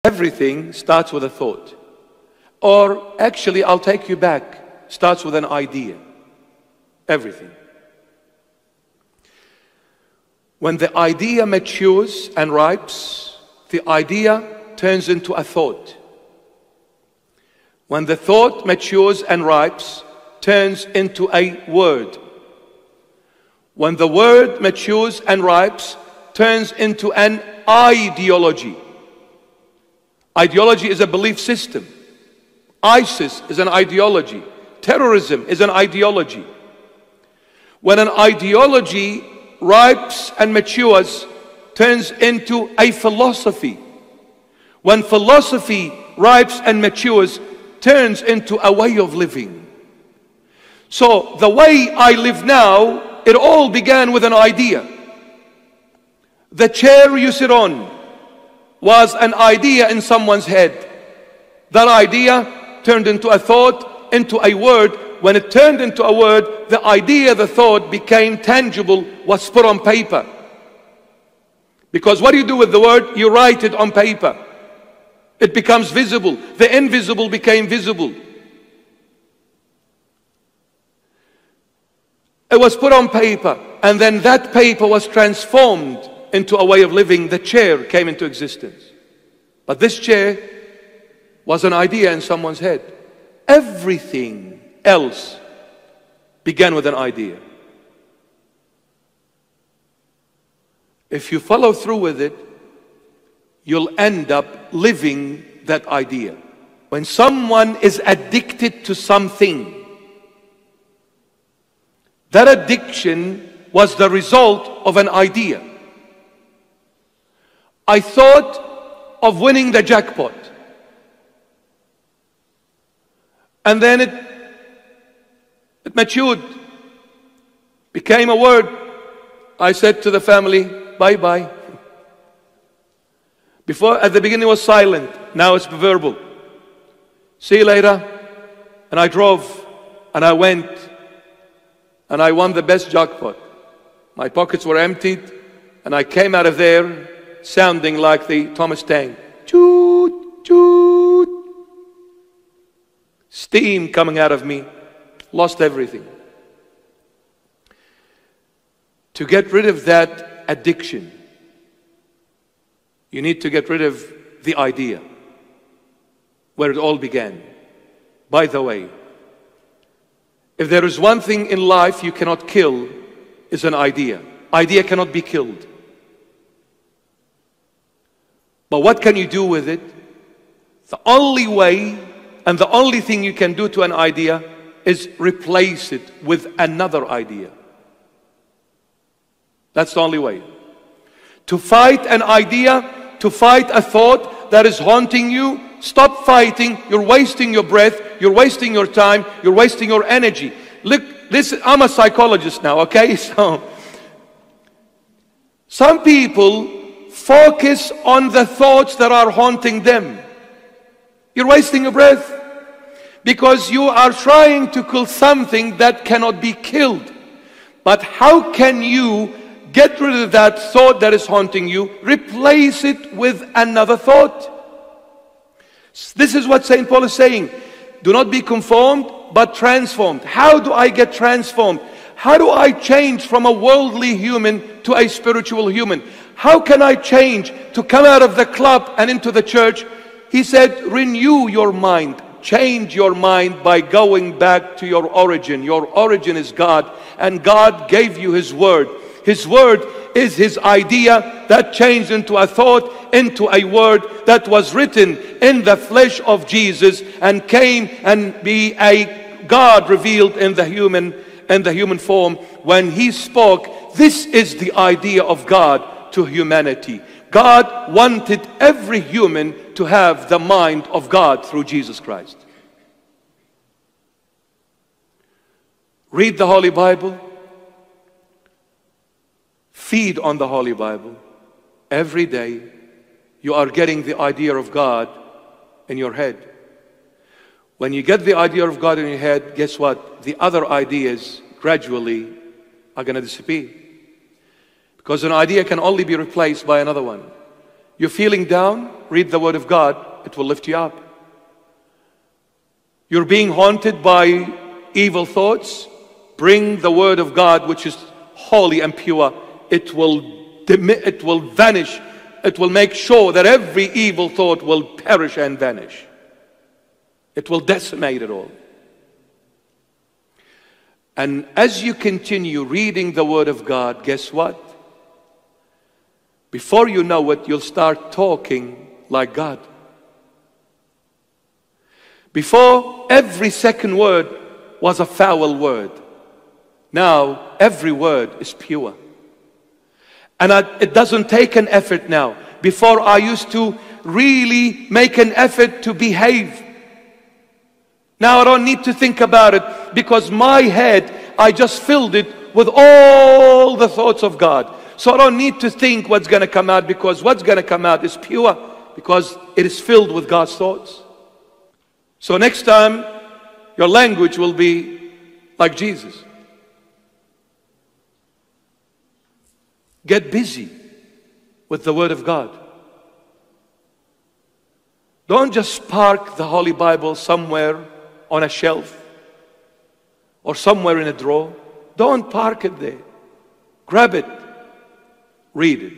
Everything starts with a thought. Or actually, I'll take you back. Starts with an idea. Everything. When the idea matures and ripes, the idea turns into a thought. When the thought matures and ripes, turns into a word. When the word matures and ripes, turns into an ideology. Ideology is a belief system. ISIS is an ideology. Terrorism is an ideology. When an ideology ripes and matures, turns into a philosophy. When philosophy ripes and matures, turns into a way of living. So the way I live now, it all began with an idea. The chair you sit on was an idea in someone's head. That idea turned into a thought, into a word. When it turned into a word, the idea, the thought became tangible, was put on paper. Because what do you do with the word? You write it on paper. It becomes visible. The invisible became visible. It was put on paper, and then that paper was transformed into a way of living. The chair came into existence. But this chair was an idea in someone's head. Everything else began with an idea. If you follow through with it, you'll end up living that idea. When someone is addicted to something, that addiction was the result of an idea. I thought of winning the jackpot. And then it matured, became a word. I said to the family, bye-bye. Before, at the beginning it was silent, now it's verbal. See you later. And I drove, and I went, and I won the best jackpot. My pockets were emptied, and I came out of there sounding like the Thomas Tank. Toot, toot. Steam coming out of me. Lost everything. To get rid of that addiction, you need to get rid of the idea, where it all began. By the way, if there is one thing in life you cannot kill, is an idea. Idea cannot be killed. But what can you do with it? The only way and the only thing you can do to an idea is replace it with another idea. That's the only way. To fight an idea, to fight a thought that is haunting you, stop fighting. You're wasting your breath, you're wasting your time, you're wasting your energy. Look, I'm a psychologist now, okay? So, some people focus on the thoughts that are haunting them. You're wasting your breath because you are trying to kill something that cannot be killed. But how can you get rid of that thought that is haunting you? Replace it with another thought. This is what St. Paul is saying. Do not be conformed, but transformed. How do I get transformed? How do I change from a worldly human to a spiritual human? How can I change to come out of the club and into the church? He said, renew your mind. Change your mind by going back to your origin. Your origin is God, and God gave you His Word. His Word is His idea that changed into a thought, into a word that was written in the flesh of Jesus and came and be a God revealed in the human form. When He spoke, this is the idea of God to humanity. God wanted every human to have the mind of God through Jesus Christ. Read the Holy Bible. Feed on the Holy Bible. Every day you are getting the idea of God in your head. When you get the idea of God in your head, guess what? The other ideas gradually are going to disappear. Because an idea can only be replaced by another one. You're feeling down, read the Word of God, it will lift you up. You're being haunted by evil thoughts, bring the Word of God, which is holy and pure. It will vanish. It will make sure that every evil thought will perish and vanish. It will decimate it all. And as you continue reading the Word of God, guess what? Before you know it, you'll start talking like God. Before, every second word was a foul word. Now, every word is pure. And it doesn't take an effort now. Before, I used to really make an effort to behave. Now I don't need to think about it, because my head, I just filled it with all the thoughts of God. So I don't need to think what's going to come out, because what's going to come out is pure, because it is filled with God's thoughts. So next time, your language will be like Jesus. Get busy with the Word of God. Don't just park the Holy Bible somewhere on a shelf or somewhere in a drawer. Don't park it there. Grab it. Read it.